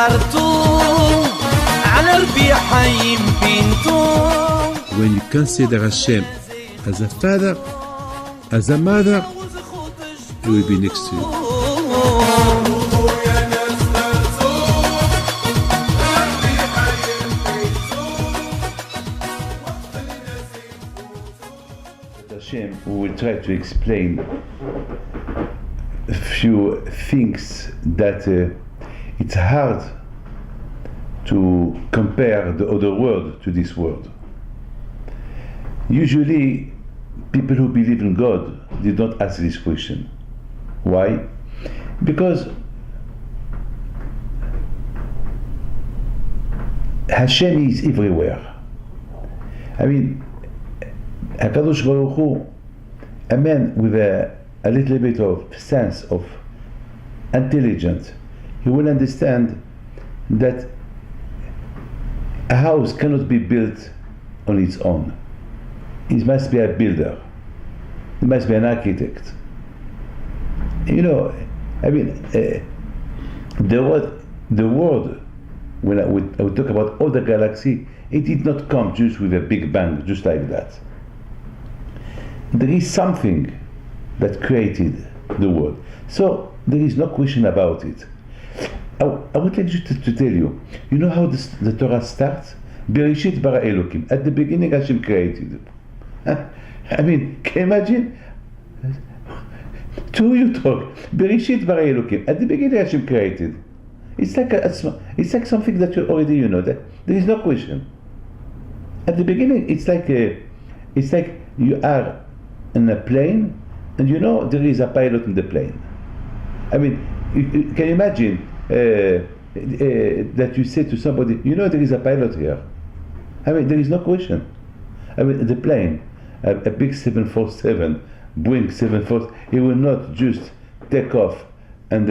When you consider Hashem as a father, as a mother, He will be next to you. Hashem, we will try to explain a few things that it's hard to compare the other world to this world. Usually, people who believe in God, they don't ask this question. Why? Because Hashem is everywhere. I mean, HaKadosh Baruch Hu, a man with a little bit of sense of intelligence, he will understand that a house cannot be built on its own. It must be a builder. It must be an architect. You know, I mean, the world, when I would talk about all the galaxy, it did not come just with a big bang, just like that. There is something that created the world. So there is no question about it. I would like to tell you, you know how the Torah starts? Bereshit bara Elokim. At the beginning Hashem created. I mean, can you imagine? To who you talk? Bereshit bara Elokim. At the beginning Hashem created. It's like something that you already that there is no question. At the beginning it's like you are in a plane and there is a pilot in the plane. I mean, can you imagine that you say to somebody, there is a pilot here. I mean, there is no question. I mean, the plane, a big 747, Boeing 747, it will not just take off and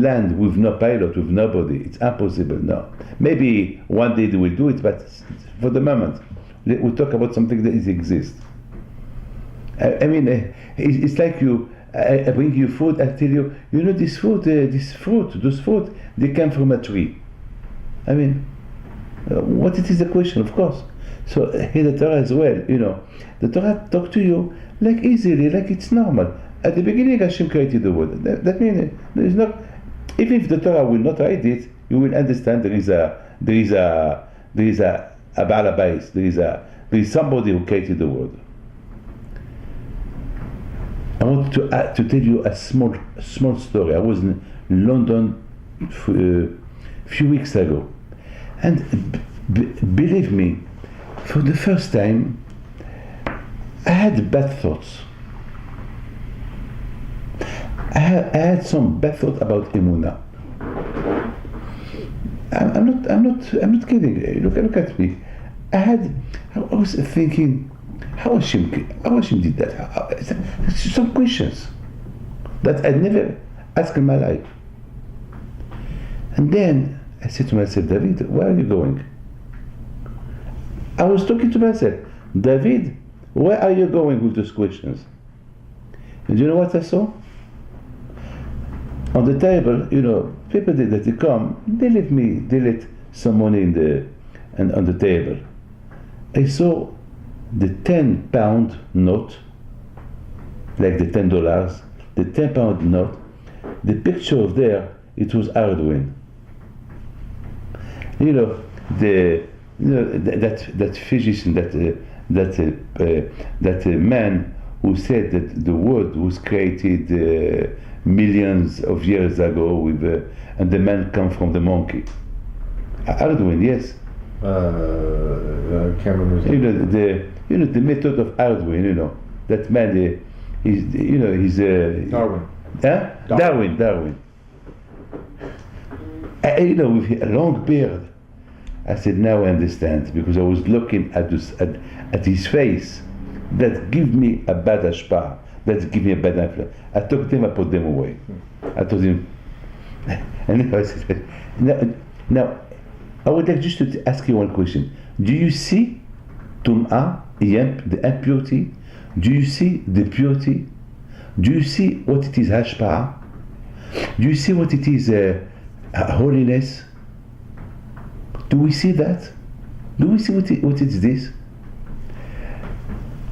land with no pilot, with nobody. It's impossible, no. Maybe one day they will do it, but for the moment, we'll talk about something that exists. I mean, it's like I bring you food, I tell you, those fruit, they come from a tree. I mean, what it is the question, of course. So here the Torah as well, the Torah talk to you like easily, like it's normal. At the beginning Hashem created the world. That means there is not, even if the Torah will not write it, you will understand there is a Baal Habayis, there is somebody who created the world. I want to tell you a small story. I was in London a few weeks ago, and believe me, for the first time, I had bad thoughts. I had some bad thoughts about Emunah. I'm not kidding. Look at me. I was thinking, how Hashem did that? Some questions that I'd never asked in my life. And then I said to myself, David, where are you going? I was talking to myself, David, where are you going with those questions? And you know what I saw? On the table, people that they come, they let some money on the table. I saw the 10-pound note, like the $10, the 10-pound note, the picture of there, it was Arduin. That physician, that man who said that the world was created millions of years ago and the man come from the monkey. Arduin, yes. I can't remember. The method of Arduin. That man, he's Darwin. Huh? Darwin. With a long beard. I said, now I understand, because I was looking at his face. That give me a bad ashpah. That give me a bad influence. I took them, I put them away. I told him, and I said, now, I would like just to ask you one question. Do you see Tum'ah, the impurity? Do you see the purity? Do you see what it is Hashpa'ah? Do you see what it is holiness. Do we see that? Do we see what is this?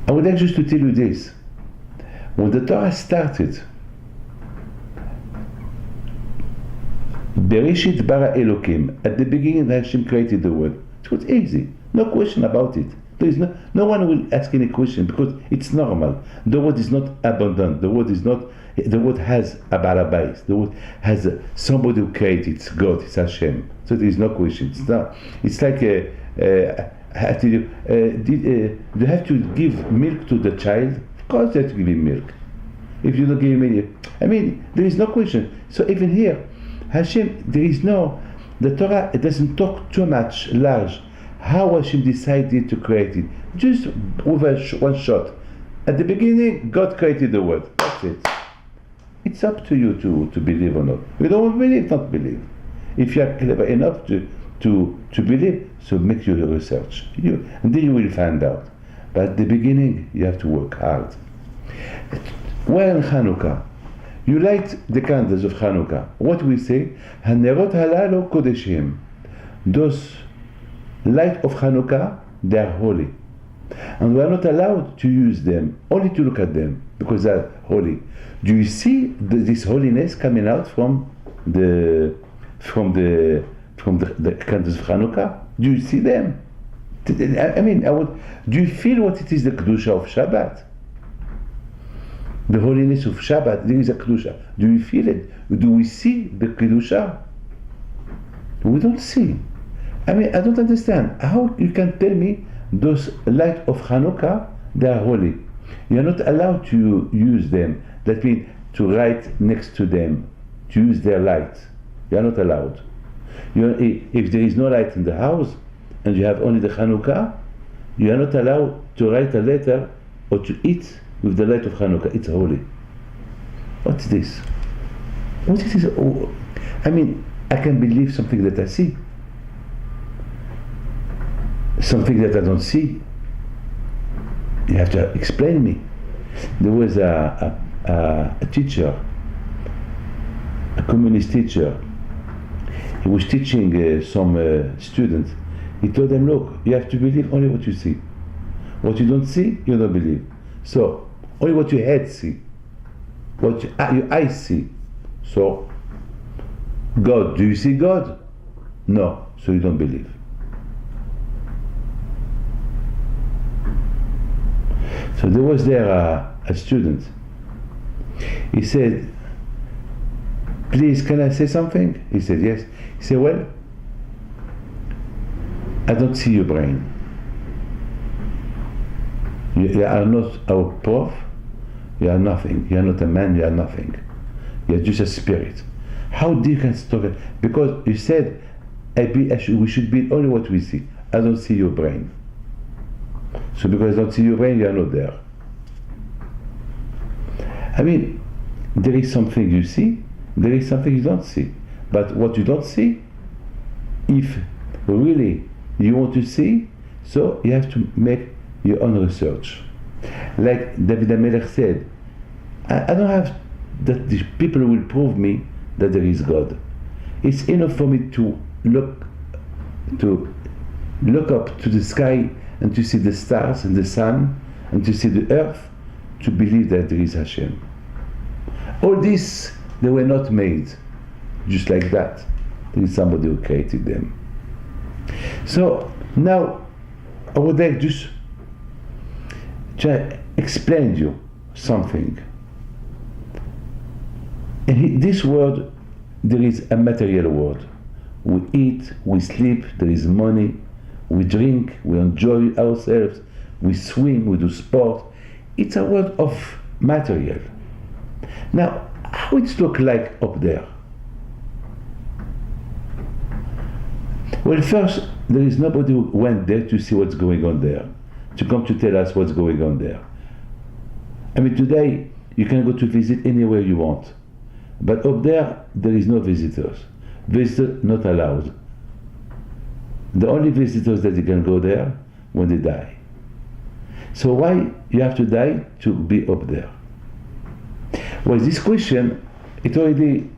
I would like just to tell you this. When the Torah started, Bereshit bara Elokim, at the beginning Hashem created the world. It was easy, no question about it. There is no one will ask any question because it's normal. The world is not abundant. The world has a balabais. The world has somebody who created. It's God. It's Hashem. So there is no question. It's like do you have to give milk to the child? Of course you have to give him milk. If you don't give him milk, there is no question. So even here, Hashem, the Torah, it doesn't talk too much large. How Hashem decided to create it? Just with one shot. At the beginning, God created the world. That's it. It's up to you to believe or not. If you don't want to believe, not believe. If you are clever enough to believe, so make your research. And then you will find out. But at the beginning, you have to work hard. Well, in Hanukkah, you light the candles of Hanukkah. What we say? Hanerot halalu kodeshim. Those light of Hanukkah, they are holy. And we are not allowed to use them, only to look at them, because they are holy. Do you see this holiness coming out from the candles of Hanukkah? Do you see them? Do you feel what it is, the Kedusha of Shabbat? The holiness of Shabbat, there is a Kedusha. Do you feel it? Do we see the Kedusha? We don't see. I don't understand how you can tell me those light of Hanukkah, they are holy. You are not allowed to use them. That means to write next to them, to use their light. You are not allowed. If there is no light in the house and you have only the Hanukkah, you are not allowed to write a letter or to eat with the light of Hanukkah. It's holy. What's this? What is this? I can believe something that I see. Something that I don't see. You have to explain me. There was a teacher, a communist teacher. He was teaching some students. He told them, look, you have to believe only what you see. What you don't see, you don't believe. So, only what your head see. What your eyes see. So, God, do you see God? No, so you don't believe. So there was there a student. He said, please, can I say something? He said, yes. He said, well, I don't see your brain. You are not our prof. You are nothing. You are not a man. You are nothing. You are just a spirit. How do you can stop it? Because you said, we should be only what we see. I don't see your brain. So because I don't see your brain, you are not there. There is something you see, there is something you don't see. But what you don't see, if really you want to see, so you have to make your own research. Like David HaMelech said, I don't have that the people will prove me that there is God. It's enough for me to look up to the sky and to see the stars and the sun and to see the earth, to believe that there is Hashem. All this, they were not made just like that. There is somebody who created them. So now I would like just to explain to you something. In this world, there is a material world. We eat, we sleep, there is money, we drink, we enjoy ourselves, we swim, we do sport. It's a world of material. Now, how it look like up there? Well, first, there is nobody who went there to see what's going on there, to come to tell us what's going on there. Today, you can go to visit anywhere you want. But up there is no visitors. Visitors not allowed. The only visitors that you can go there when they die. So why you have to die to be up there? Well, this question, it already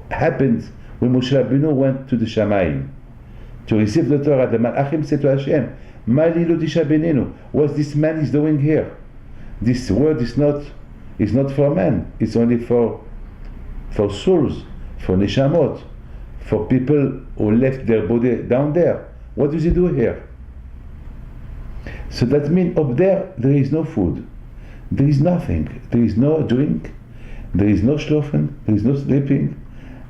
happened when Moshe Rabbeinu went to the Shamayim to receive the Torah, the Malachim said to Hashem, Ma li lo tisha benenu? What this man is doing here? This word is not for man. It's only for souls, for neshamot, for people who left their body down there. What does he do here? So that means up there is no food, there is nothing, there is no drink, there is no schlafen, there is no sleeping,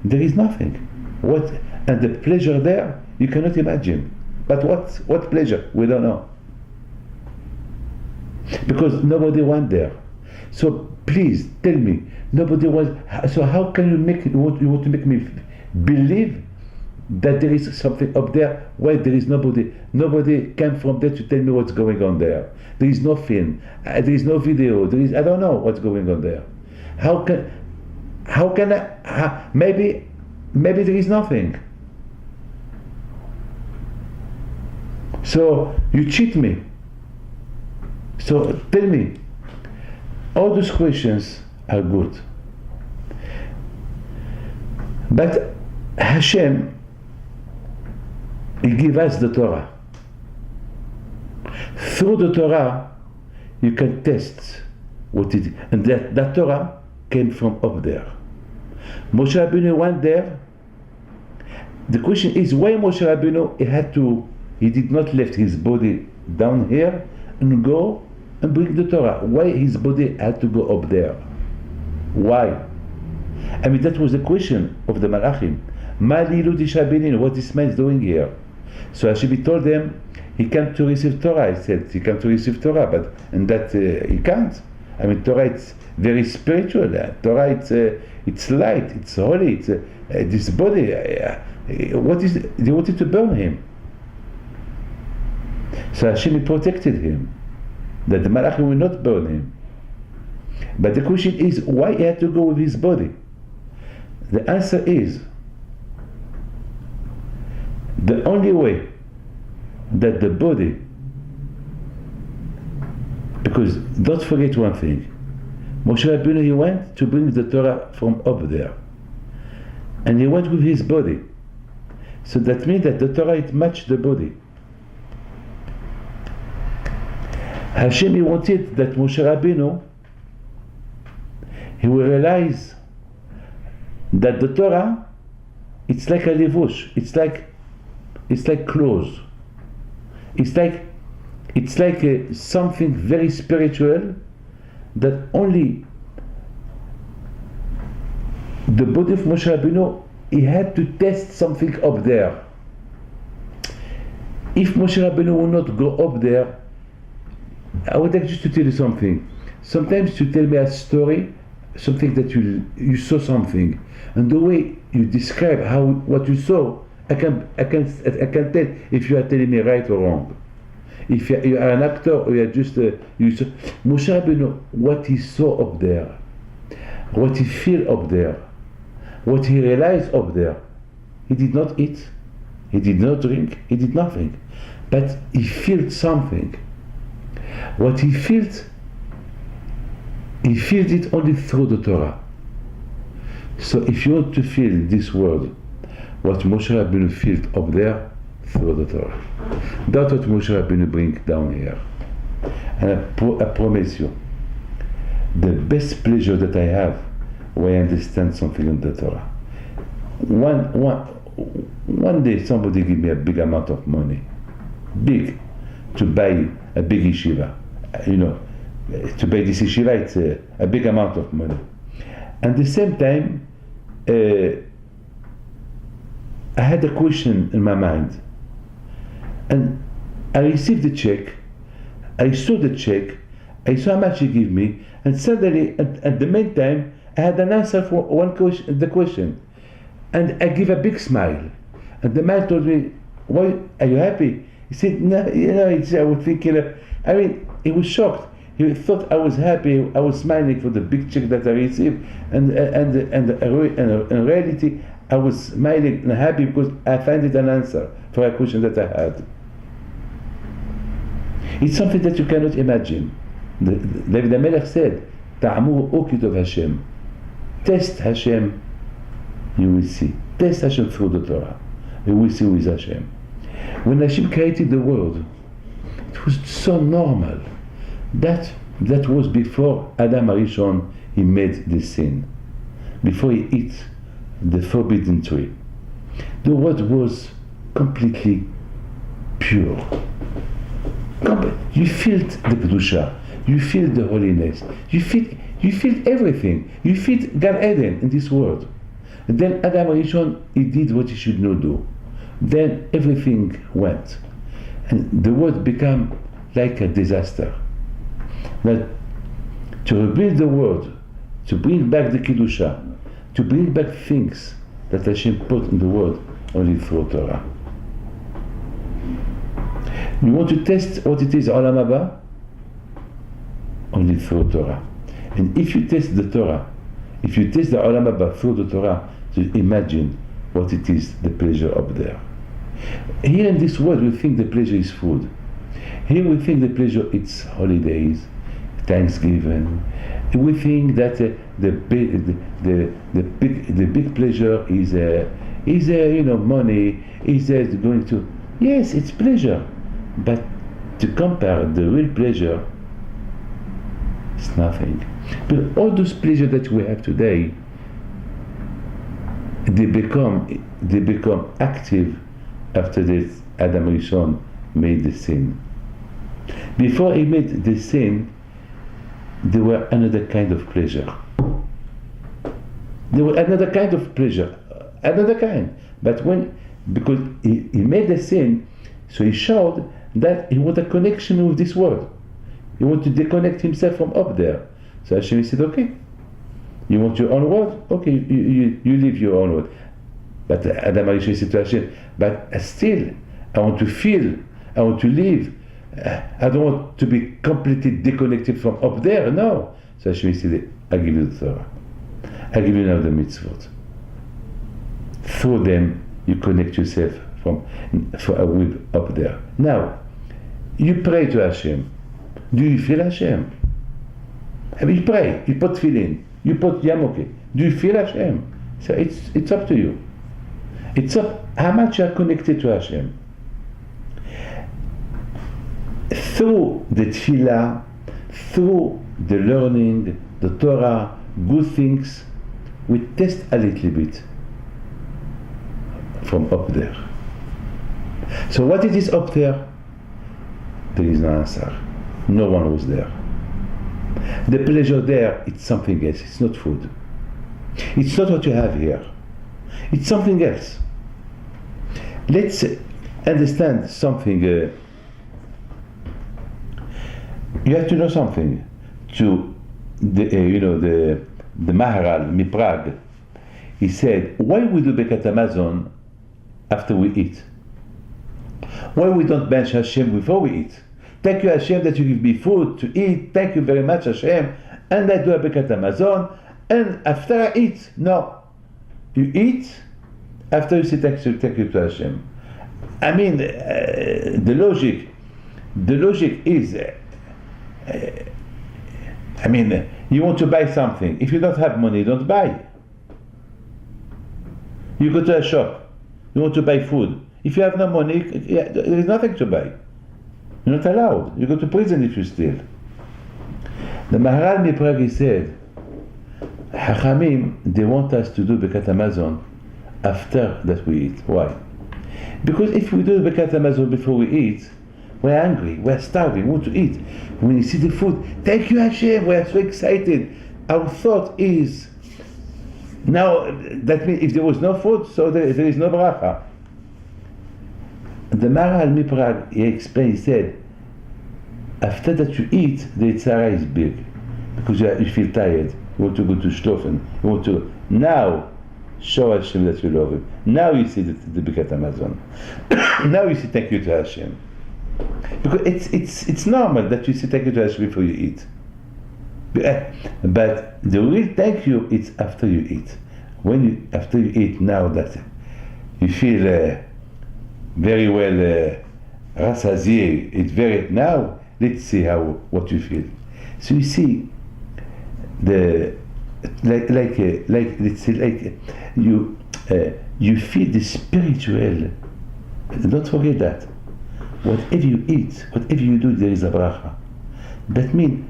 there is nothing. What? And the pleasure there you cannot imagine. But what pleasure? We don't know, because nobody went there. So please tell me, nobody was. So how can you want to make me believe that there is something up there? Why there is nobody? Nobody came from there to tell me what's going on there. There is no film. There is no video. I don't know what's going on there. How can I? Maybe there is nothing. So you cheat me. So tell me. All those questions are good, but Hashem, He gives us the Torah. Through the Torah, you can test what it is, and that Torah came from up there. Moshe Rabbeinu went there. The question is, why Moshe Rabbeinu he did not left his body down here and go and bring the Torah? Why his body had to go up there? Why? I mean, that was the question of the Malachim. Ma li lo tisha benenu? What this man is doing here? So Hashem told them he came to receive Torah. He said he came to receive Torah, but and that he can't. I mean, Torah it's very spiritual. Torah it's light, it's holy. It's this body. What is? They wanted to burn him. So Hashem protected him, that the Malachim will not burn him. But the question is, why he had to go with his body? The answer is, the only way that the body, because don't forget one thing, Moshe Rabbeinu, he went to bring the Torah from up there, and he went with his body. So that means that the Torah, it matched the body. Hashem, he wanted that Moshe Rabbeinu, he will realize that the Torah, it's like a levush, it's like clothes, it's like something very spiritual that only the body of Moshe Rabbeinu, he had to test something up there. If Moshe Rabbeinu will not go up there, I would like just to tell you something. Sometimes you tell me a story, something that you saw something, and the way you describe what you saw, I can tell if you are telling me right or wrong. If you are an actor or you are just you saw Moshe Rabbeinu, what he saw up there, what he feel up there, what he realized up there. He did not eat, he did not drink, he did nothing, but he felt something. What he felt it only through the Torah. So if you want to feel this word, what Moshe Rabbeinu felt up there, through the Torah. That's what Moshe Rabbeinu brings down here. And I promise you, the best pleasure that I have when I understand something in the Torah. One day somebody give me a big amount of money, big, to buy a big yeshiva. You know, to buy this yeshiva, it's a big amount of money. And at the same time, I had a question in my mind. And I received the check, I saw the check, I saw how much he gave me, and suddenly, at the meantime, I had an answer for the question. And I gave a big smile. And the man told me, "Why, are you happy?" He said, "No, I was thinking," I mean, he was shocked. He thought I was happy, I was smiling for the big check that I received, and in reality, I was smiling and happy because I found it an answer for a question that I had. It's something that you cannot imagine. David HaMelech said, "Ta'amur o kitov Hashem." Test Hashem, you will see. test Hashem through the Torah. You will see with Hashem. When Hashem created the world, it was so normal. That was before Adam Arishon, he made the sin. Before he ate the forbidden tree. The world was completely pure. You feel the Kedusha, you feel the holiness, you feel everything. You feel Gan Eden in this world. And then Adam Arishon, he did what he should not do. Then everything went. And the world became like a disaster. But to rebuild the world, to bring back the Kedusha, to bring back things that Hashem put in the world only through Torah. You want to test what it is Olam Haba? Only through Torah. And if you test the Torah, if you test the Olam Haba through the Torah, so imagine what it is, the pleasure up there. Here in this world we think the pleasure is food. Here we think the pleasure it's holidays, Thanksgiving. We think that the big pleasure is money, is going to, yes, it's pleasure, but to compare the real pleasure, it's nothing. But all those pleasures that we have today, they become active after this Adam Rishon made the sin. Before he made the sin, there were another kind of pleasure. There were another kind of pleasure, another kind. But because he made the sin, so he showed that he wanted a connection with this world. He wanted to disconnect himself from up there. So Hashem said, okay, you want your own world? Okay, you live your own world. But Adam Arishon said to Hashem, but still, I want to feel, I want to live. I don't want to be completely disconnected from up there, no. So Hashem said, I give you the Torah. I give you now the mitzvot. Through them, you connect yourself with up there. Now, you pray to Hashem. Do you feel Hashem? I mean, you pray, you put tefillin, you put yamoke. Do you feel Hashem? So it's up to you. It's up how much you are connected to Hashem. Through the tefillah, through the learning, the Torah, good things, we test a little bit from up there. So what it is up there? There is no answer. No one was there. The pleasure there, it's something else. It's not food. It's not what you have here. It's something else. Let's understand something. You have to know something. To the Maharal Miprag, he said, why we do Birkat Hamazon after we eat? Why we don't bench Hashem before we eat? Thank you Hashem that you give me food to eat. Thank you very much Hashem. And I do a Birkat Hamazon. And after I eat, no. You eat, after you say thank you to Hashem. I mean, the logic is, you want to buy something. If you don't have money, don't buy. You go to a shop, you want to buy food. If you have no money, there is nothing to buy. You're not allowed. You go to prison if you steal. The Maharal Miprag said, Hachamim, they want us to do Birkat Hamazon after that we eat. Why? Because if we do Birkat Hamazon before we eat, we're hungry, we're starving, we want to eat. When you see the food, thank you Hashem, we are so excited. Our thought is, now, that means if there was no food, so there is no bracha. The Maharal Miprag, he explained, he said, after that you eat, the Yitzhara is big. Because you feel tired. You want to go to Shlofen. You want to now show Hashem that you love Him. Now you see the Birkat Hamazon. Now you say thank you to Hashem. Because it's normal that you say thank you to Hashem before you eat. But the real thank you, it's after you eat. After you eat, now that you feel very well rassasié, it's very, now let's see what you feel. So you see, let's say you you feel the spiritual. Don't forget that. Whatever you eat, whatever you do, there is a bracha. That means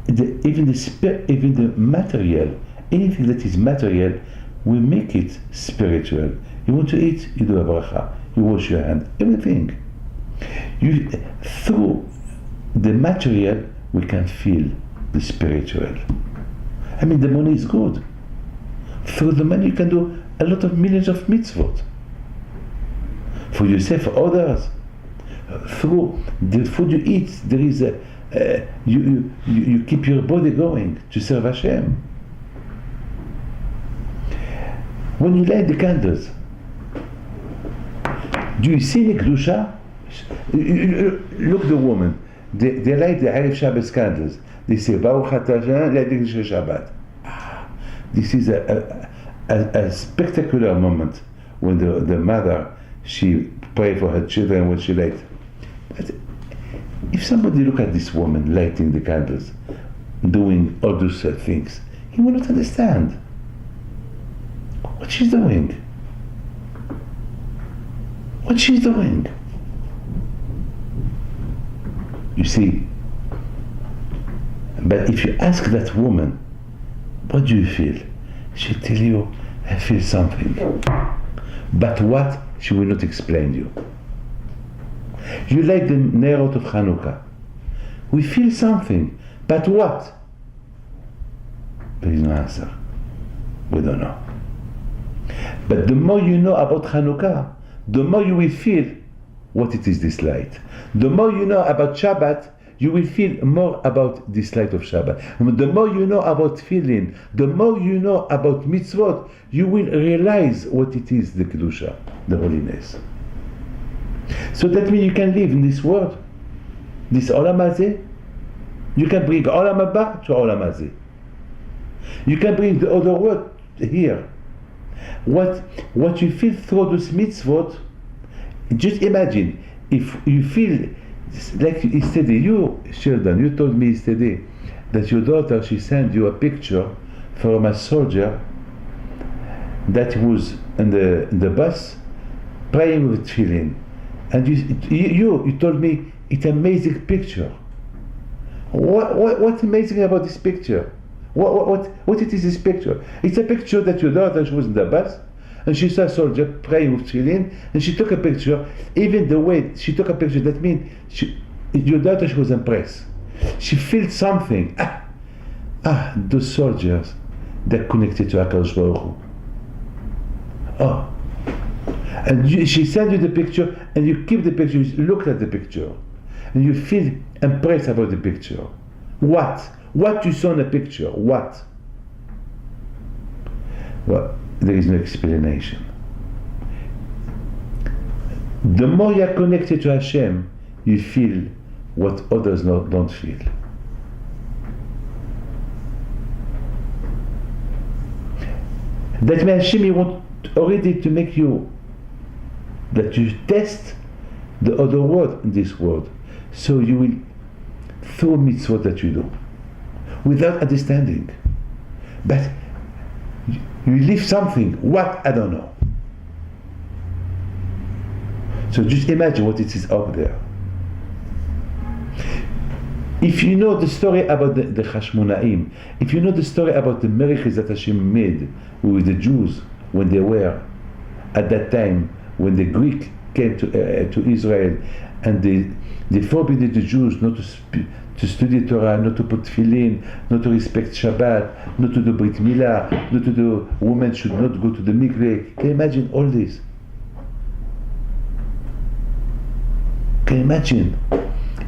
even the material, anything that is material, we make it spiritual. You want to eat, you do a bracha. You wash your hand. Everything. Through the material, we can feel the spiritual. I mean, the money is good. Through the money, you can do a lot of millions of mitzvot. For yourself, for others. Through the food you eat, there is you keep your body going to serve Hashem. When you light the candles, do you see the kedusha? Look, the woman. They light the Erev Shabbos candles. They say Baruch Atah Hashem Le'adlik Shabbat. This is a spectacular moment when the mother, she pray for her children when she light. But if somebody look at this woman lighting the candles, doing all those things, he will not understand what she's doing. What she's doing. You see, but if you ask that woman, what do you feel? She'll tell you, I feel something. But what? She will not explain you. You light the Nerot of Hanukkah. We feel something, but what? There is no answer. We don't know. But the more you know about Hanukkah, the more you will feel what it is, this light. The more you know about Shabbat, you will feel more about this light of Shabbat. And the more you know about feeling, the more you know about mitzvot, you will realize what it is, the Kedusha, the holiness. So that means you can live in this world, this Olam Hazeh. You can bring Olam Haba to Olam Hazeh. You can bring the other world here. What you feel through those mitzvot, just imagine, if you feel like yesterday, you, Sheldon, you told me yesterday that your daughter, she sent you a picture from a soldier that was in the bus praying with tefillin. And you told me it's an amazing picture. What's amazing about this picture? What it is this picture? It's a picture that your daughter, she was in the bus and she saw a soldier praying with tefillin, and she took a picture. Even the way she took a picture, that means your daughter, she was impressed. She felt something. Those soldiers, they're connected to HaKadosh Baruch Hu. Oh. And she sent you the picture, and you keep the picture, you look at the picture, and you feel impressed about the picture. What? What you saw in the picture? What? Well, there is no explanation. The more you are connected to Hashem, you feel what others don't feel. That means Hashem, you want already to make you that you test the other world in this world, so you will through mitzvot that you do without understanding, but you leave something. What? I don't know. So just imagine what it is out there. If you know the story about the Hashmonaim, if you know the story about the miracles that Hashem made with the Jews when they were at that time, when the Greek came to Israel, and they forbidden the Jews not to study Torah, not to put tefillin, not to respect Shabbat, not to do Brit Milah, not to do, women should not go to the mikveh. Can you imagine all this? Can you imagine?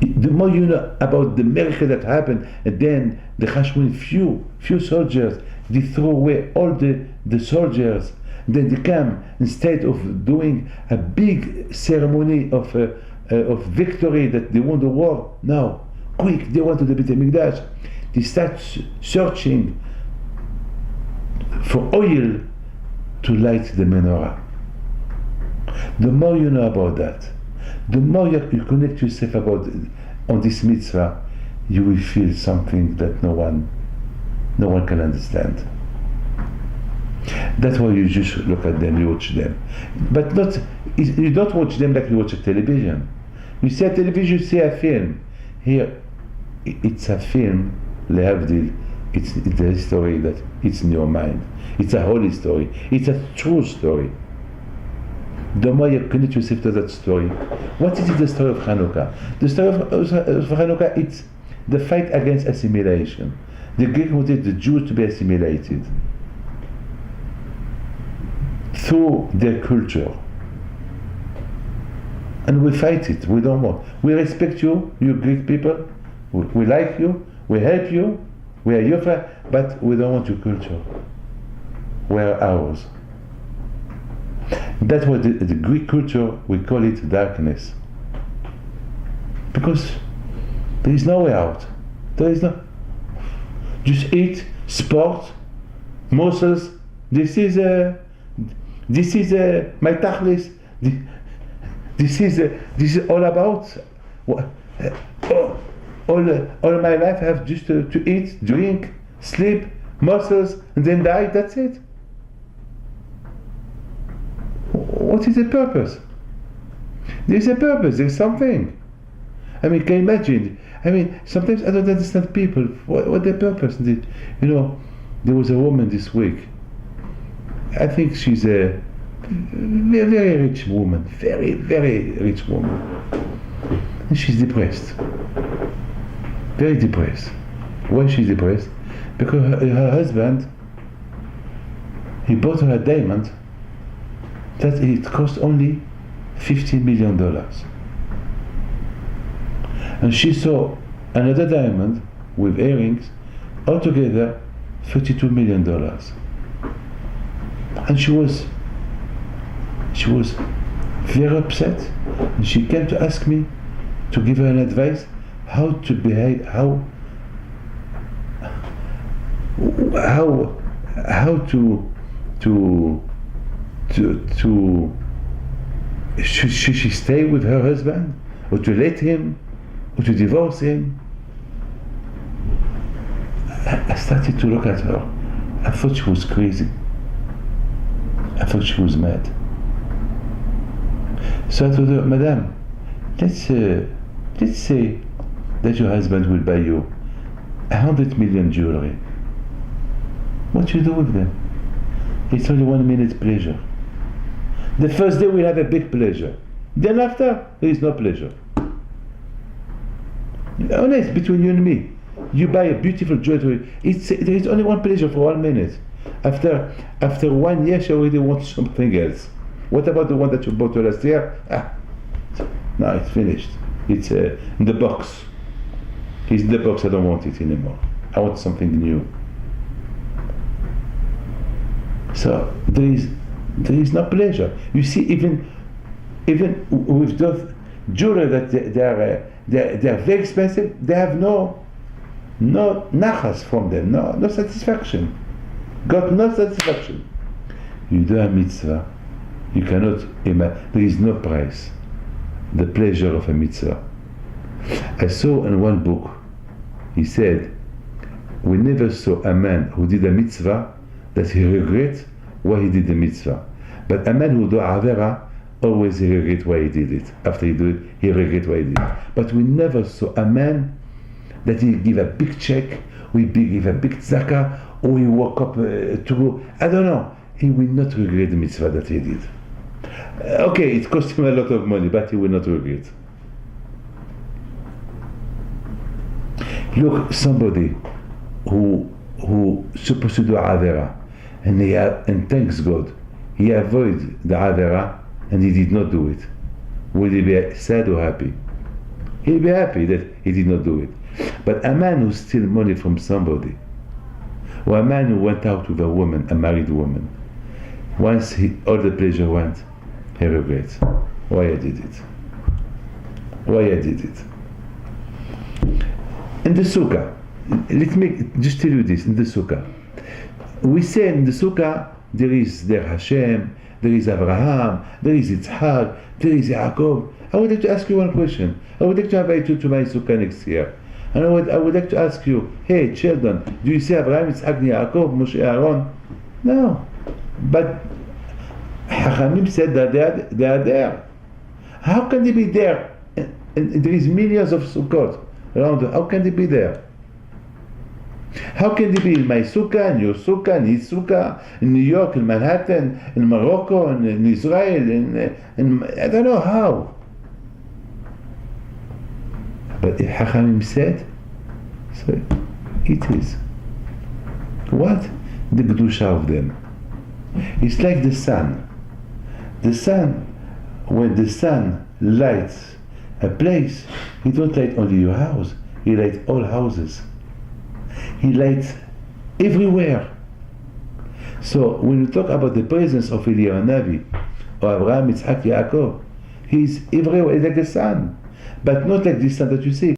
The more you know about the miracle that happened, and then the Hashmonaim, few soldiers, they throw away all the soldiers. Then they come, instead of doing a big ceremony of victory that they won the war, now, quick, they went to the Beit HaMikdash. They start searching for oil to light the menorah. The more you know about that, the more you connect yourself on this mitzvah, you will feel something that no one can understand. That's why you just look at them, you watch them. But not, you don't watch them like you watch a television. You see a television, you see a film. Here, it's a film, lehavdil. It's a story that it's in your mind. It's a holy story. It's a true story. The more you connect yourself to that story. What is the story of Hanukkah? The story of Hanukkah, it's the fight against assimilation. The Greek wanted the Jews to be assimilated through their culture. And we fight it. We don't want. We respect you, you Greek people. We like you. We help you. We are your friend, but we don't want your culture. We are ours. That's what the Greek culture, we call it darkness. Because there is no way out. There is no. Just eat, sport, muscles. This is my tachlis. This is all about. All my life I have just to eat, drink, sleep, muscles, and then die. That's it. What is the purpose? There's a purpose. There's something. I mean, can you imagine? I mean, sometimes I don't understand people. What their purpose is. You know, there was a woman this week. I think she's a very, very rich woman. Very, very rich woman. And she's depressed. Very depressed. Why she's depressed? Because her husband, he bought her a diamond that it cost only $15 million. And she saw another diamond with earrings, altogether $32 million. And she was very upset, and she came to ask me to give her an advice how to behave, how should she stay with her husband, or to let him, or to divorce him. I started to look at her. I thought she was crazy. I thought she was mad. So I told her, Madame, let's say that your husband will buy you 100 million jewelry. What you do with them? It's only 1 minute pleasure. The first day we'll have a big pleasure. Then after, there is no pleasure. Honest, between you and me. You buy a beautiful jewelry, there is only one pleasure for 1 minute. After 1 year, she already wants something else. What about the one that you bought last year? No, it's finished. It's in the box. It's in the box, I don't want it anymore. I want something new. So there is no pleasure. You see, even with those jewelry that they are very expensive, they have no nachas from them, no satisfaction. Got no satisfaction. You do a mitzvah, you cannot imagine. There is no price. The pleasure of a mitzvah. I saw in one book, he said, we never saw a man who did a mitzvah that he regrets why he did the mitzvah. But a man who do avera, always he regrets why he did it. After he do it, he regrets why he did it. But we never saw a man that he give a big check, or he give a big tzedakah, or he woke up to go, I don't know. He will not regret the mitzvah that he did. Okay, it cost him a lot of money, but he will not regret. Look, somebody who supposed to do avera, and thanks God, he avoided the avera and he did not do it. Will he be sad or happy? He'll be happy that he did not do it. But a man who steals money from somebody, or a man who went out with a woman, a married woman, once all the pleasure went, he regrets. Why I did it? Why I did it? In the sukkah, let me just tell you this, in the sukkah. We say in the sukkah, there is there Hashem, there is Abraham, there is Yitzhak, there is Yaakov. I would like to ask you one question. I would like to invite you to my sukkah next year. And I would like to ask you, hey children, do you see Abraham, Yitzhak, Yaakov, Moshe, Aaron? No. But Hachamim said that they are there. How can they be there? And there is millions of Sukkot around. How can they be there? How can they be in my sukkah, in your sukkah, in his sukkah, in New York, in Manhattan, in Morocco, in Israel, in I don't know how. But if Hachamim said, so it is. What? The Kedusha of them. It's like the sun. The sun, when the sun lights a place, he don't light only your house, he lights all houses. He lights everywhere. So when you talk about the presence of Eliyahu Navi or Abraham, Yitzhak, Yaakov, he is everywhere. He's like the sun, but not like the sun that you see.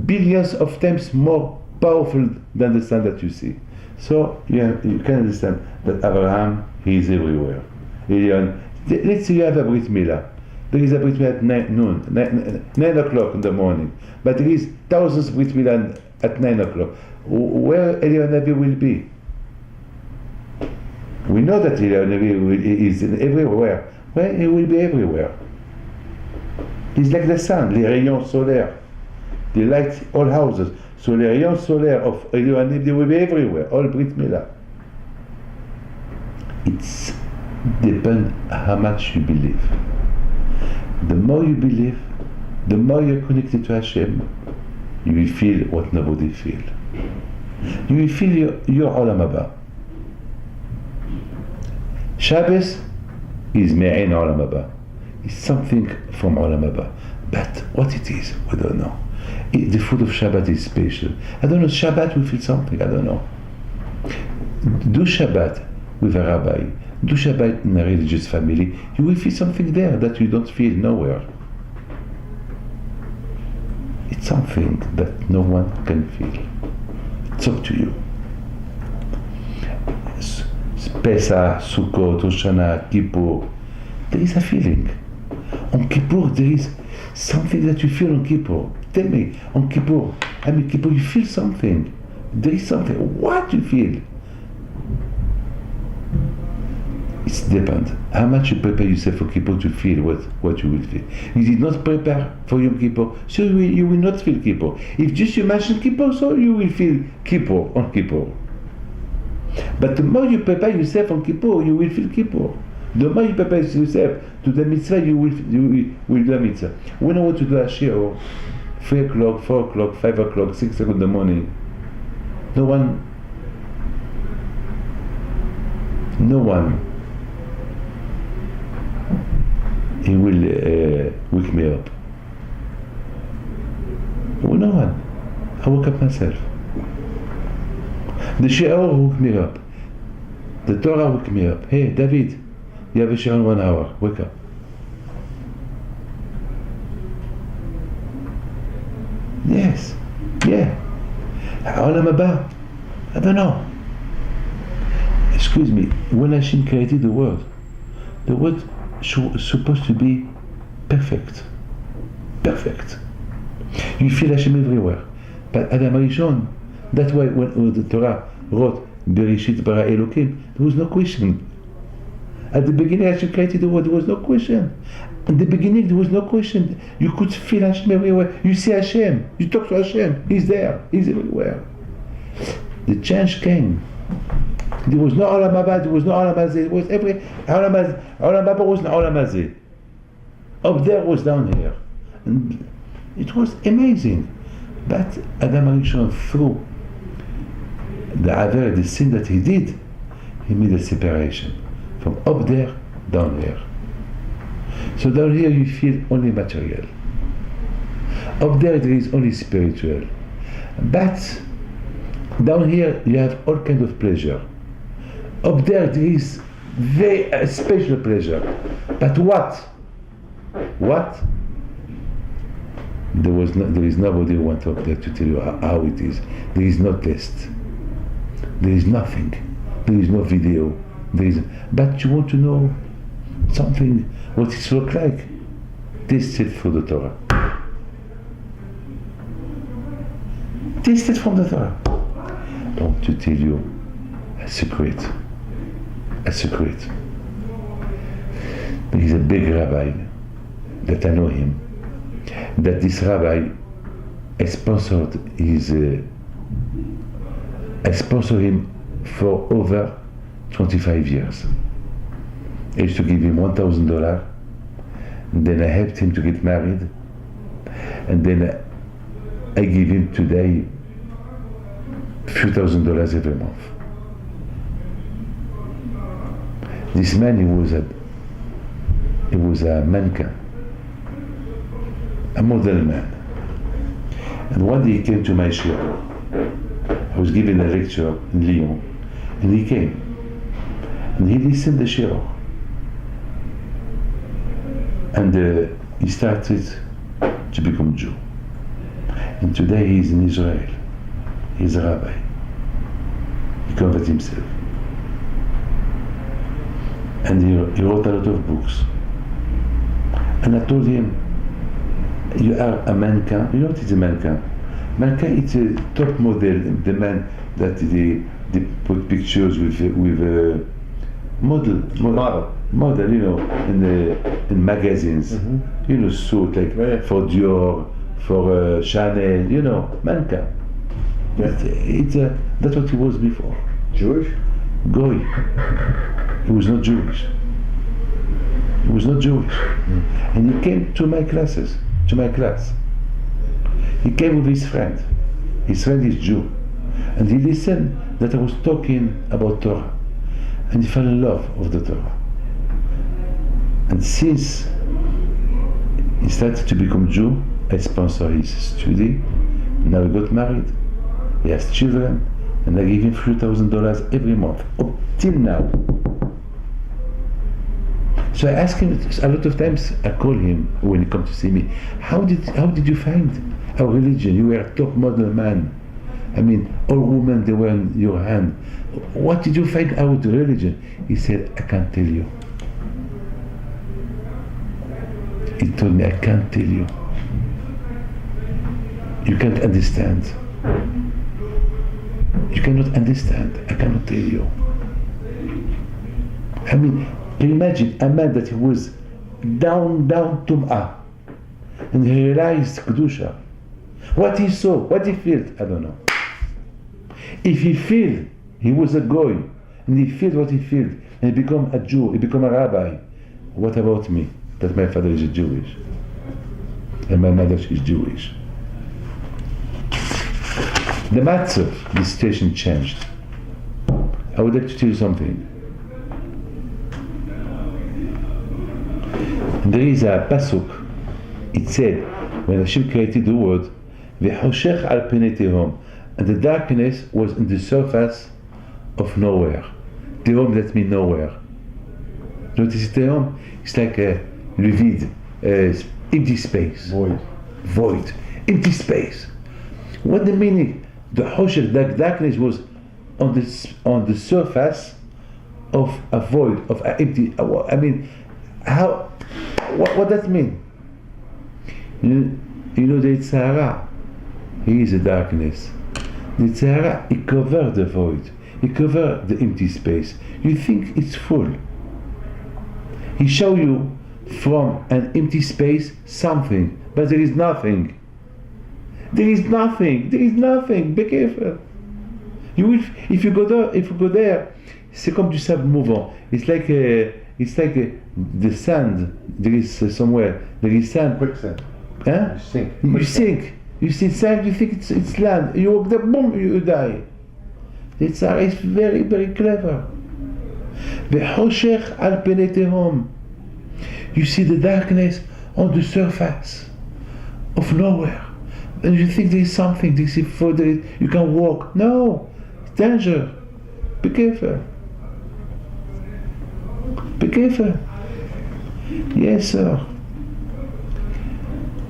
Billions of times more powerful than the sun that you see. So you can understand that Abraham, he is everywhere. Let's say you have a Brit Milah. There is a Brit Milah at noon, 9 o'clock in the morning, but there is thousands of Brit Milah at 9 o'clock. Where Eliyahu Navi will be? We know that Eliyahu Navi is everywhere. Well, he will be everywhere. He's like the sun, les rayons solaires. They light all houses. So les rayons solaires of Eliyahu Navi, they will be everywhere, all Brit Milah. It's depends how much you believe. The more you believe, the more you're connected to Hashem, you will feel what nobody feels. You will feel your Olam Haba. Shabbos is Me'ain Olam Haba. It's something from Olam Haba. But what it is, we don't know. The food of Shabbat is special. I don't know, Shabbat we feel something, I don't know. Do Shabbat with a rabbi, do Shabbat in a religious family, you will feel something there that you don't feel nowhere. It's something that no one can feel. It's up to you. Pesach, Sukkot, Rosh Hashanah, Kippur, there is a feeling. On Kippur, there is something that you feel on Kippur. Tell me, on Kippur, Kippur, you feel something. There is something. What you feel? It depends. How much you prepare yourself for Kippur to feel what you will feel. You did not prepare for Yom Kippur, so you will not feel Kippur. If just you mention Kippur, so you will feel Kippur on Kippur. But the more you prepare yourself on Kippur, you will feel Kippur. The more you prepare yourself to the mitzvah, you will do the mitzvah. When I want to do a shiur, 3 o'clock, 4 o'clock, 5 o'clock, 6 o'clock in the morning, no one he will wake me up. Well, no one. I woke up myself. The shiur woke me up. The Torah woke me up. Hey, David, you have a shiur in 1 hour. Wake up. Yes. Yeah. Olam Haba. I don't know. Excuse me. When Hashem created the world supposed to be perfect. Perfect. You feel Hashem everywhere. But Adam Rishon, that's why when the Torah wrote Bereshit bara Elokim, there was no question. At the beginning Hashem created the world, there was no question. In the beginning there was no question. You could feel Hashem everywhere. You see Hashem. You talk to Hashem. He's there. He's everywhere. The change came. There was no Olam Haba, there was no Olam Hazeh. It was every Olam Haba was no Olam Hazeh. Up there was down here. And it was amazing. But Adam Rishon, through the Aver, the sin that he did, he made a separation from up there, down here. So down here you feel only material. Up there is only spiritual. But down here you have all kind of pleasure. Up there is very special pleasure. But what? What? There is nobody who went up there to tell you how it is. There is no test. There is nothing. There is no video. But you want to know something, what it looks like. Taste it from the Torah. Taste it from the Torah. I want to tell you a secret. a secret. There is a big rabbi that I know him, that this rabbi I sponsored him for over 25 years. I used to give him $1,000, then I helped him to get married, and then I give him today a few $1,000s every month. This man, he was a mannequin, a model man. And one day he came to my shiur. I was giving a lecture in Lyon, and he came, and he listened to the shiur. And he started to become Jew. And today he is in Israel. He's a rabbi. He converted himself. And he wrote a lot of books. And I told him, you are a mannequin. You know what is a mannequin? Mannequin, it's a top model, the man that they put pictures with model, you know, in magazines, you know, suit like for Dior, for Chanel, you know, mannequin. Yeah. That's what he was before. Jewish? Goy. He was not Jewish. He was not Jewish. And he came to my class. He came with his friend. His friend is Jew. And he listened that I was talking about Torah. And he fell in love with the Torah. And since he started to become Jew, I sponsor his study. Now he got married. He has children. And I give him $few $1,000s every month, up till now. So I ask him a lot of times. I call him when he comes to see me. How did you find our religion? You were a top model man. I mean, all women, they were in your hand. What did you find out the religion? He said, I can't tell you. He told me, I can't tell you. You can't understand. You cannot understand. I cannot tell you. I mean, can you imagine a man that he was down Tum'ah, and he realized Kedusha. What he saw, what he felt, I don't know. If he felt he was a goy, and he felt what he felt, and he become a Jew, he become a rabbi, what about me? That my father is Jewish, and my mother is Jewish. The matzah, the situation changed. I would like to tell you something. There is a pasuk. It said, when Hashem created the world, "V'choshech al penei tehom," and the darkness was in the surface of nowhere. Tehom, that means nowhere. You know what is tehom? It's like le vide, empty space. Void. Empty space. What the meaning? The choshech, the darkness, was on the surface of a void, of an empty. I mean, how? What that mean? You know the Yetzer Hara. He is a darkness. The Yetzer Hara, he covered the void. He covered the empty space. You think it's full. He show you from an empty space something, but there is nothing. There is nothing. There is nothing. Be careful. You will, if you go there, c'est comme du sable mouvant. It's like the sand. There is somewhere. There is sand. Quicksand. Huh? You sink. You see sand. You think it's land. You walk there, boom, you die. It's very, very clever. V'choshech al penei tehom. You see the darkness on the surface of nowhere. And you think there is something, there is further, you can walk. No, it's danger. Be careful. Be careful. Yes, sir.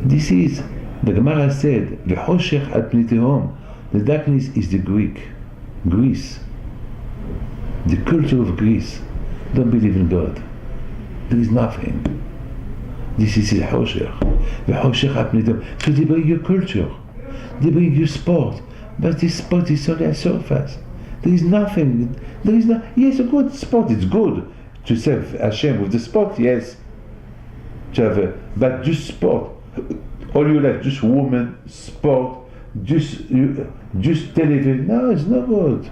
This is, the Gemara said, V'choshech al penei tehom. The darkness is the Greece. The culture of Greece. Don't believe in God. There is nothing. This is the Choshech. V'choshech al penei tehom. So they bring you culture. They bring you sport. But this sport is only a surface. There is nothing. There is no. Yes, a good sport. It's good to serve Hashem with the sport. Yes, to have but just sport. All your life, just woman, sport, just television. No, it's not good.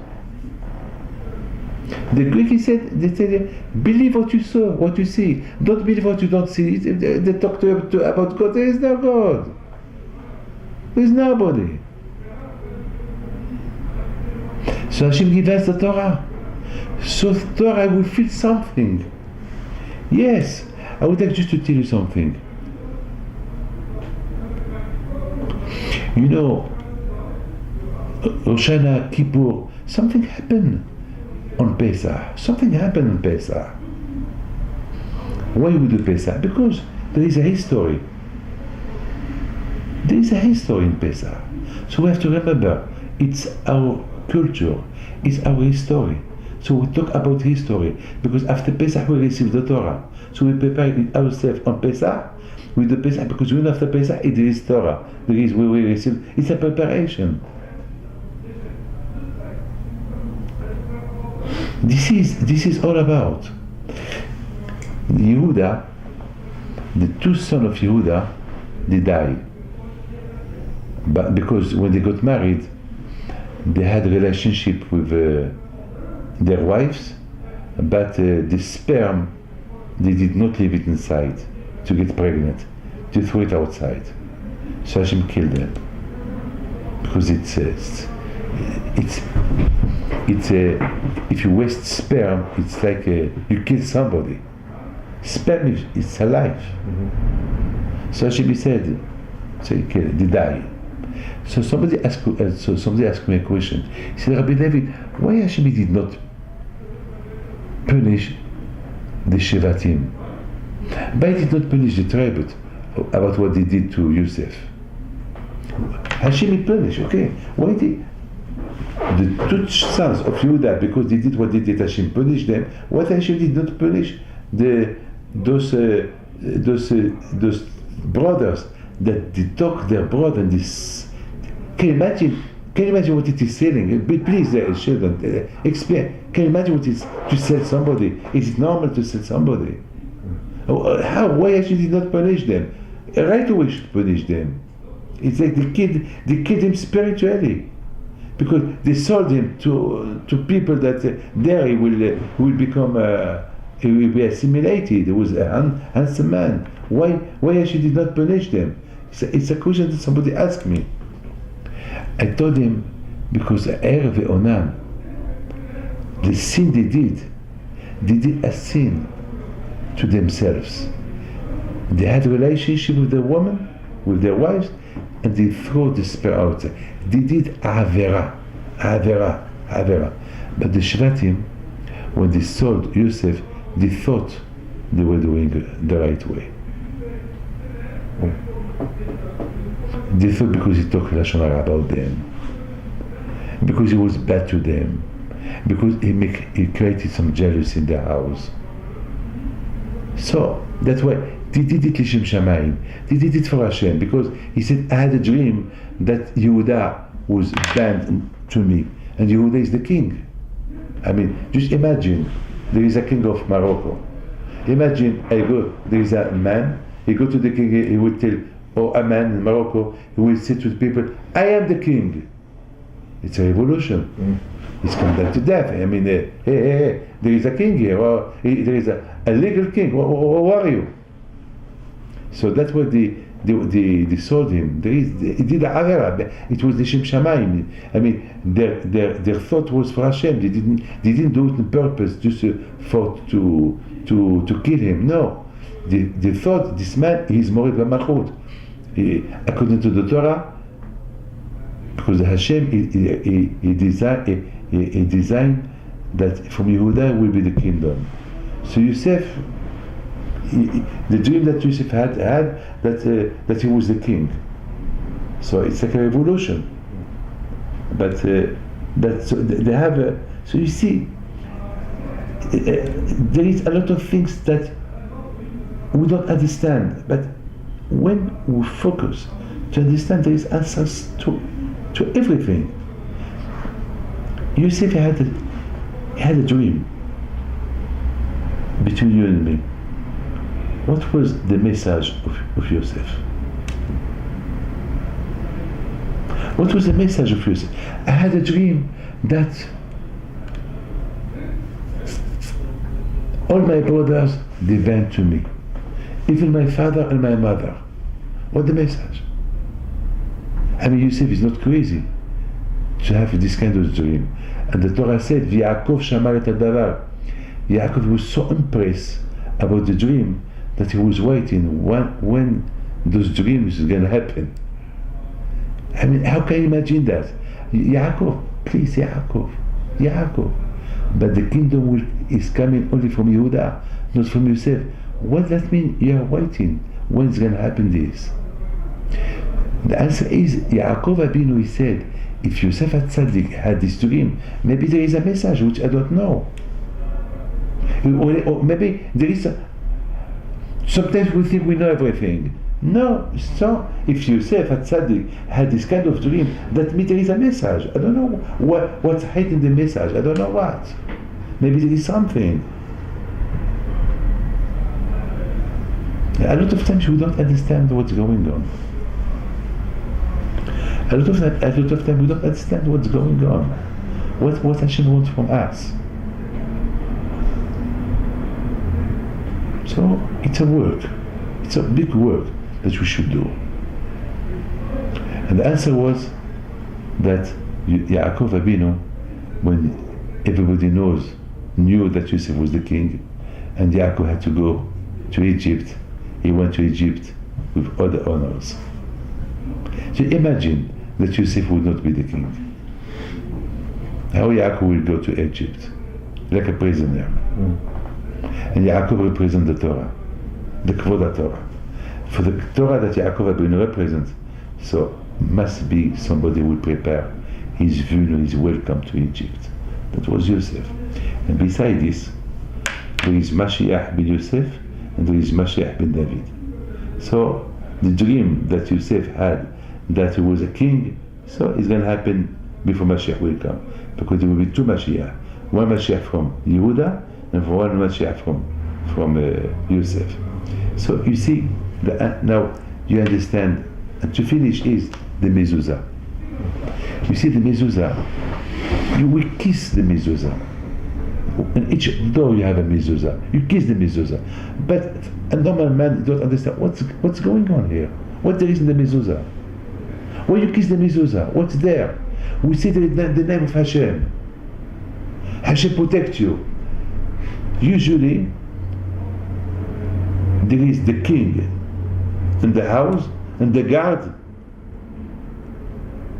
The Greek, he said, they said, believe what you saw, what you see. Don't believe what you don't see. They talk to you about God. There is no God. There is nobody. So Hashem gives us the Torah. So Torah will feel something. Yes, I would like just to tell you something. You know, Rosh Hashanah, Kippur, something happened on Pesach. Something happened on Pesach. Why we do Pesach? Because there is a history. There is a history in Pesach. So we have to remember, it's our culture, it's our history. So we talk about history, because after Pesach we receive the Torah. So we prepare ourselves on Pesach, with the Pesach, because when after Pesach it is Torah. There is where we receive, it's a preparation. This is all about Yehuda. The two sons of Yehuda, they died, but because when they got married, they had a relationship with their wives, but the sperm, they did not leave it inside to get pregnant. They threw it outside. So Hashem killed them because it's if you waste sperm, it's like you kill somebody. Sperm is alive. Mm-hmm. So Hashem said, so they die. So somebody asked me a question. He said, Rabbi David, why Hashem did not punish the Shevatim? Why did not punish the tribe about what they did to Yosef? Hashem punished, okay. Why did the two sons of Yehuda, because they did what they did, Hashem punished them? What Hashem did not punish those brothers that they took their brother and this. Can you imagine what it is selling? Please, children, explain. Can you imagine what it is to sell somebody? Is it normal to sell somebody? How? Why Hashem did not punish them? Right away should punish them. It's like they killed him spiritually, because they sold him to people that there he will become he will be assimilated. He was a handsome man. Why Hashem did not punish them? It's a question that somebody asked me. I told him because Erev Onan, the sin they did a sin to themselves. They had a relationship with the woman, with their wives, and they threw the sperm outside. They did avera. But the Shvatim, when they sold Yosef, they thought they were doing the right way. They thought because he talked Lashon Hara about them, because he was bad to them, because he created some jealousy in their house. So that's why they did it Lishem Shamayim. They did it for Hashem, because he said, I had a dream that Yehuda was banned to me, and Yehuda is the king. I mean, just imagine, there is a king of Morocco. Imagine, there is a man, he go to the king, he would tell, or a man in Morocco, he will say to the people, I am the king. It's a revolution. It's condemned to death. I mean, hey, there is a king here, or there is a legal king. Who are you? So that's what they sold him. He did a avera. It was the Shem Shamayim. I mean, their thought was for Hashem. They didn't do it on purpose, just for to kill him. No, they thought this man is Morid B'Malchut. According to the Torah, because Hashem he designed that from Yehuda will be the kingdom. So Yosef, the dream that Yosef had that he was the king. So it's like a revolution. But they have so you see, there is a lot of things that we don't understand, but when we focus to understand, there is answers to everything. Yosef had a dream between you and me. What was the message of Yosef? What was the message of Yosef? I had a dream that all my brothers, they went to me. Even my father and my mother. What the message? I mean, Yosef is not crazy to have this kind of dream. And the Torah said, Yaakov Shamal et hadavar. Yaakov was so impressed about the dream that he was waiting when those dreams are going to happen. I mean, how can you imagine that? Yaakov, please, Yaakov. But the kingdom is coming only from Yehuda, not from Yosef. What does that mean? You are waiting. When is going to happen this? The answer is, Yaakov Abinu, he said, if Yosef HaTzadik had this dream, maybe there is a message which I don't know. Or maybe there is sometimes we think we know everything. No, so if Yosef HaTzadik had this kind of dream, that means there is a message. I don't know what's hiding the message. I don't know what. Maybe there is something. A lot of times we don't understand what's going on. A lot of time we don't understand what's going on. What Hashem wants from us. So it's a work. It's a big work that we should do. And the answer was that Yaakov Abinu, when everybody knew that Yosef was the king, and Yaakov had to go to Egypt, he went to Egypt with all the honors. So imagine that Yosef would not be the king. How Yaakov will go to Egypt, like a prisoner. And Yaakov represents the Torah, the Kvod Torah. For the Torah that Yaakov Abinu represents, so must be somebody who will prepare his view, his welcome to Egypt. That was Yosef. And beside this, there is Mashiach ben Yosef, and there is Mashiach ben David. So the dream that Yosef had, that he was a king, so it's going to happen before Mashiach will come. Because there will be two Mashiach. One Mashiach from Yehuda, and one Mashiach from Yosef. So you see, now you understand. And to finish is the mezuzah. You see the mezuzah, you will kiss the mezuzah. In each door you have a mezuzah. You kiss the mezuzah. But a normal man don't understand what's going on here. What there is in the mezuzah? When you kiss the mezuzah, what's there? We see the name of Hashem. Hashem protect you. Usually, there is the king in the house and the guard,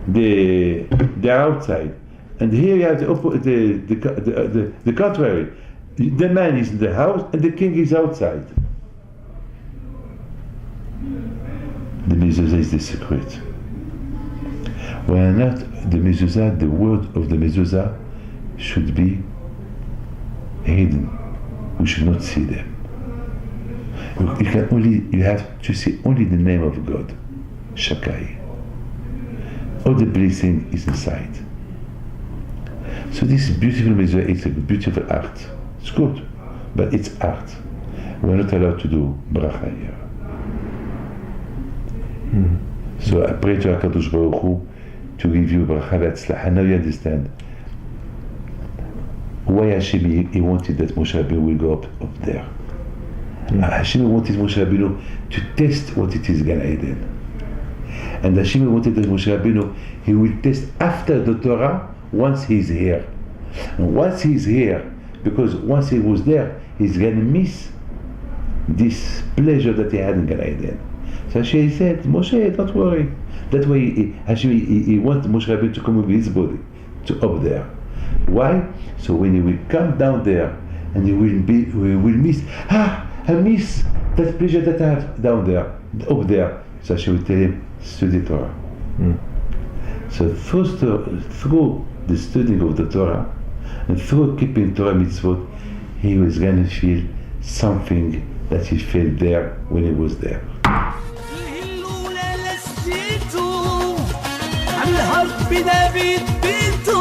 they're outside. And here you have the contrary. The man is in the house and the king is outside. The mezuzah is the secret. Why not the mezuzah, the word of the mezuzah should be hidden. We should not see them. You have to see only the name of God, Shakai. All the blessing is inside. So this beautiful mezuzah is a beautiful art. It's good, but it's art. We're not allowed to do bracha here. So I pray to HaKadosh Baruch Hu to give you bracha v'atzlacha. Now you understand why Hashem he wanted that Moshe Rabbeinu will go up there. Hashem wanted Moshe Rabbeinu to test what it is Gan Eden. And Hashem wanted that Moshe Rabbeinu he will test after the Torah once he's here. And once he's here, because once he was there, he's going to miss this pleasure that he had in Gan Eden. So Hashem said, Moshe, don't worry. That way Hashem he wants Moshe Rabbeinu to come with his body to up there. Why? So when he will come down there and he will miss, I miss that pleasure that I have down there, up there. So Hashem will tell him, study Torah. So through the studying of the Torah and through keeping Torah mitzvot, he was going to feel something that he felt there when he was there. الحب ده بيتبيتو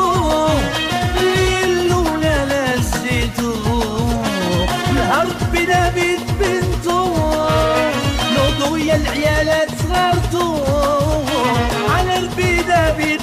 صغرتو على ربي دافيد